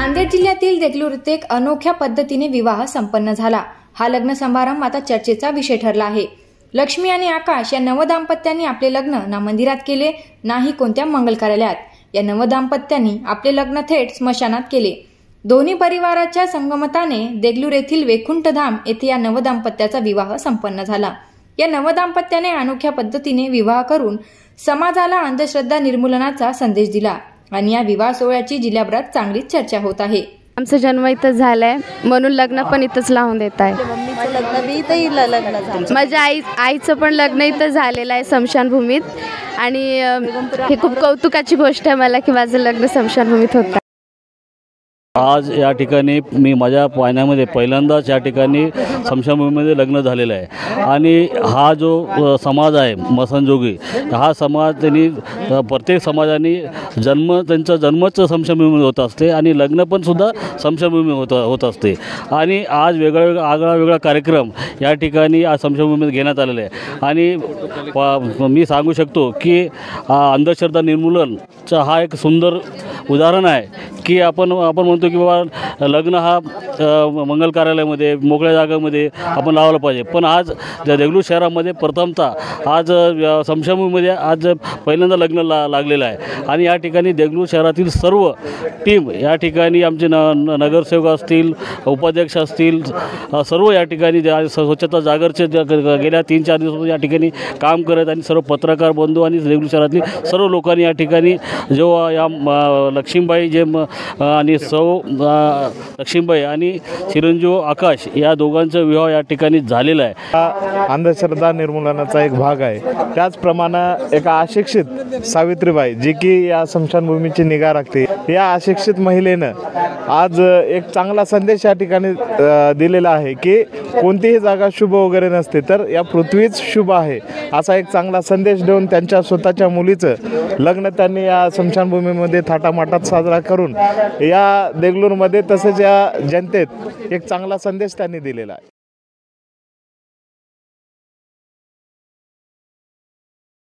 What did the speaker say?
नांदेड जिल्ह्यातील देगलूर येथे एक अनोख्या पद्धतीने विवाह संपन्न झाला। हा लग्न समारंभ आता चर्चेचा विषय ठरला आहे। लक्ष्मी आणि आकाश या नवदाम्पत्यांनी आपले लग्न ना मंदिरात केले नाही कोणत्या मंगल कार्यालयात। या नवदाम्पत्यांनी आपले लग्न थेट स्मशानात केले। दोन्ही परिवाराच्या संगमताने देगलूर येथील वैकुंठधाम येथे या नवदाम्पत्याचा विवाह संपन्न झाला। या नवदाम्पत्याने अनोख्या पद्धतीने विवाह करून समाजाला अंधश्रद्धा निर्मूलनाचा संदेश दिला आणि या विवाह सोहळ्याची जिल्ह्याभरात चांगलीच चर्चा होत आहे। आमचं जन्म इथंच झालाय म्हणून लग्न पण इथंच लावून देत आहे। माझ्या आईचं पण लग्न इथं झालेलं आहे स्मशानभूमीत आणि हे खूप कौतुकाची गोष्ट आहे मला की माझं लग्न स्मशानभूमीत होतं। आज या ठिकाणी मी माझ्या पाहण्यामध्ये पहिल्यांदाच या ठिकाणी स्मशानभूमीमध्ये लग्न झालेलं आहे आणि हा जो समाज आहे मसनजोगी हा समाज त्यांनी प्रत्येक समाजाने त्यांचा जन्मच स्मशानभूमीमध्ये होत असते आणि लग्न पण सुद्धा स्मशानभूमी होत असते आणि आज वेगळा कार्यक्रम या ठिकाणी आज स्मशानभूमीमध्ये घेण्यात आलेला आहे आणि मी सांगू शकतो की अंधश्रद्धा निर्मूलनचा हा एक सुंदर उदाहरण आहे की आपण म्हणतो की बाबा लग्न हा मंगल कार्यालयामध्ये मोकळ्या जागामध्ये आपण लावलं पाहिजे, पण आज देगलूर शहरामध्ये प्रथमतः आज स्मशानभूमीमध्ये आज पहिल्यांदा लग्न लागलेलं आहे आणि या ठिकाणी देगलूर शहरातील सर्व टीम या ठिकाणी आमचे नगरसेवक असतील उपाध्यक्ष असतील सर्व या ठिकाणी स्वच्छता जागरचे गेल्या 3-4 दिवसापासून या ठिकाणी काम करत आणि सर्व पत्रकार बंधू आणि देगलूर शहरातील सर्व लोकांनी या ठिकाणी जो या लक्ष्मीबाई जे आणि लक्ष्मीबाई आणि चिरंजीव आकाश या दोघांचा विवाह या ठिकाणी झालेला आहे। हा अंधश्रद्धा निर्मूलनाचा एक भाग आहे। त्याचप्रमाणे एका अशिक्षित सावित्रीबाई जी की या स्मशानभूमीची निगा राखते, या अशिक्षित महिलेनं आज एक चांगला संदेश या ठिकाणी दिलेला आहे की कोणतीही जागा शुभ वगैरे नसते तर या पृथ्वीच शुभ आहे असा एक चांगला संदेश देऊन त्यांच्या स्वतःच्या मुलीचं लग्न त्यांनी या स्मशानभूमीमध्ये थाटामाटात साजरा करून या देगलूरमध्ये तसेच या जनतेत एक चांगला संदेश त्यांनी दिलेला आहे।